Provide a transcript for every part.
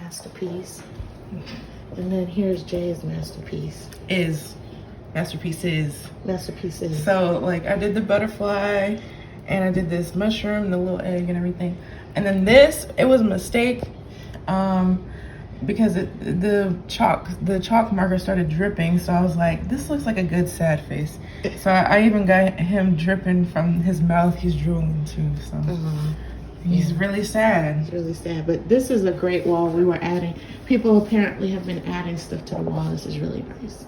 masterpiece. And then here's Jay's masterpiece. Masterpieces. So like I did the butterfly and I did this mushroom, the little egg and everything. And then this, it was a mistake because the chalk marker started dripping. So I was like, this looks like a good sad face. So I even got him dripping from his mouth. He's drooling too, so. He's really sad. It's really sad. But this is a great wall. We were adding, people apparently have been adding stuff to the wall. This is really nice.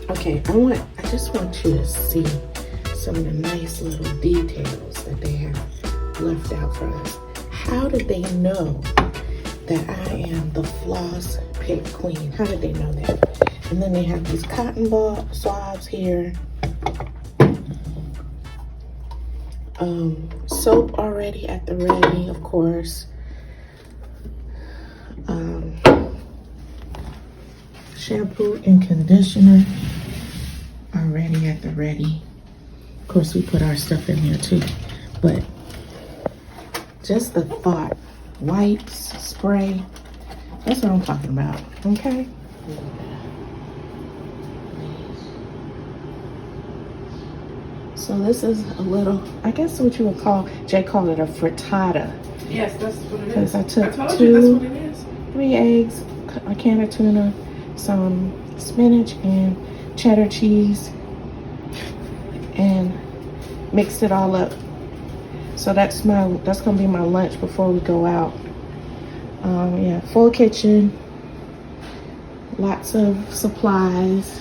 Okay, I just want you to see some of the nice little details that they have left out for us. How did they know that I am the floss pick queen? How did they know that? And then they have these cotton ball swabs here. Soap already at the ready, of course. Shampoo and conditioner already at the ready. Of course, we put our stuff in there too. But just the thought, wipes, spray, that's what I'm talking about, okay? So this is a little, I guess what you would call, Jay called it a frittata. Yes, that's what it is. Because I took that's what it is. 3 eggs, a can of tuna, some spinach and cheddar cheese, mixed it all up. So that's gonna be my lunch before we go out. Yeah, full kitchen, lots of supplies.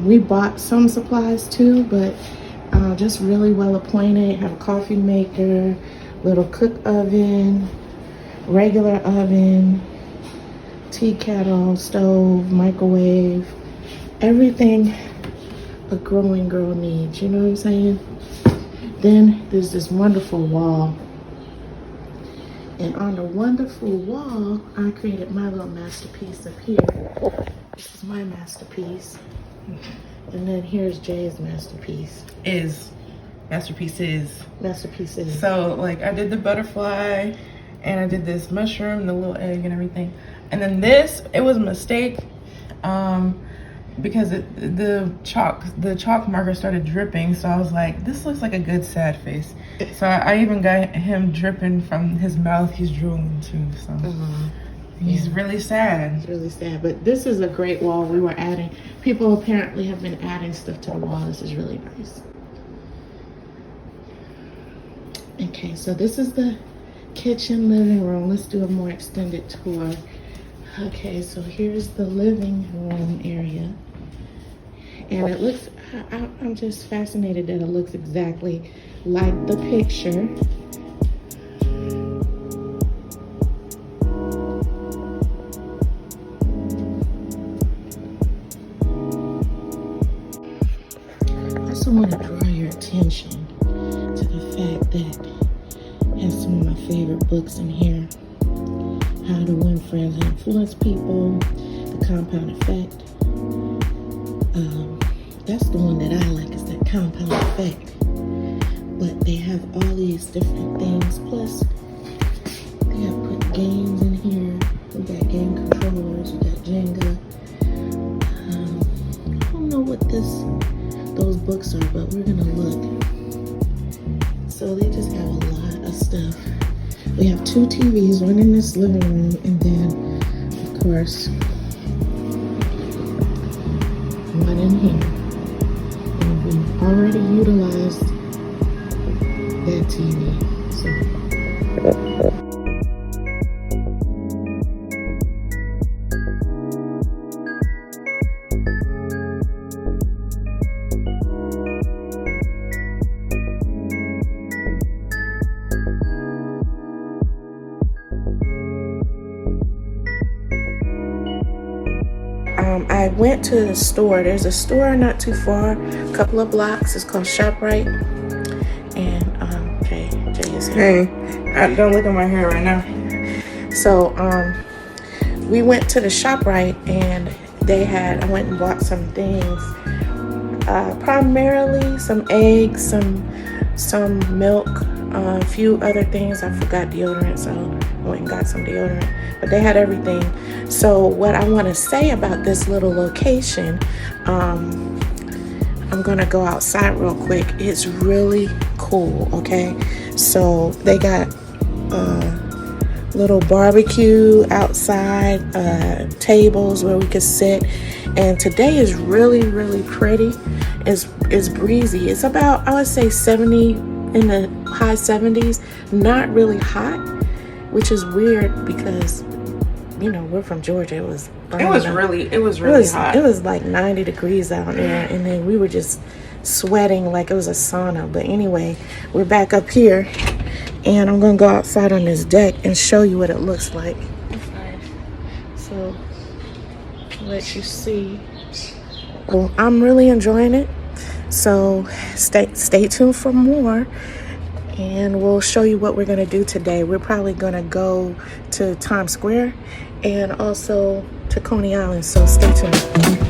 We bought some supplies too, but just really well appointed. Have a coffee maker, little cook oven, regular oven, tea kettle, stove, microwave, everything a growing girl needs, you know what I'm saying? Then there's this wonderful wall. And on the wonderful wall, I created my little masterpiece up here. This is my masterpiece. And then here's Jay's masterpiece. Masterpiece is. So like I did the butterfly and I did this mushroom, the little egg and everything. And then this, it was a mistake because the chalk marker started dripping. So I was like, this looks like a good sad face. So I even got him dripping from his mouth. He's drooling too. So he's really sad. It's really sad. But this is a great wall. We were adding, people apparently have been adding stuff to the wall. This is really nice. Okay, so this is the kitchen, living room. Let's do a more extended tour. Okay, so here's the living room area. And it looks, I'm just fascinated that it looks exactly like the picture. I also want to draw your attention to the fact that it has some of my favorite books in here. How to Win Friends and Influence People, The Compound Effect. That's the one that I like, is that Compound Effect. But they have all these different things. Plus, they have put games in here. We got game controllers, we got Jenga. I don't know what those books are, but we're gonna look. So they just have a lot of stuff. We have 2 TVs, one in this living room, and then, of course, one in here. And we've already utilized that TV. I went to the store. There's a store not too far, a couple of blocks. It's called ShopRite. And Jay is here. Hey, don't look at my hair right now. So we went to the ShopRite and I went and bought some things. Primarily some eggs, some milk, a few other things. I forgot deodorant, so I went and got some deodorant. But they had everything. So what I want to say about this little location, I'm gonna go outside real quick. It's really cool, okay? So they got little barbecue outside, tables where we could sit. And today is really, really pretty. It's breezy. It's about, I would say 70, in the high 70s. Not really hot, which is weird because, you know, we're from Georgia. It was really hot. It was like 90 degrees out there, and then we were just sweating like it was a sauna. But anyway, we're back up here, and I'm gonna go outside on this deck and show you what it looks like. So let you see. Well, I'm really enjoying it. So stay tuned for more, and we'll show you what we're gonna do today. We're probably gonna go to Times Square and also to Coney Island, so stay tuned.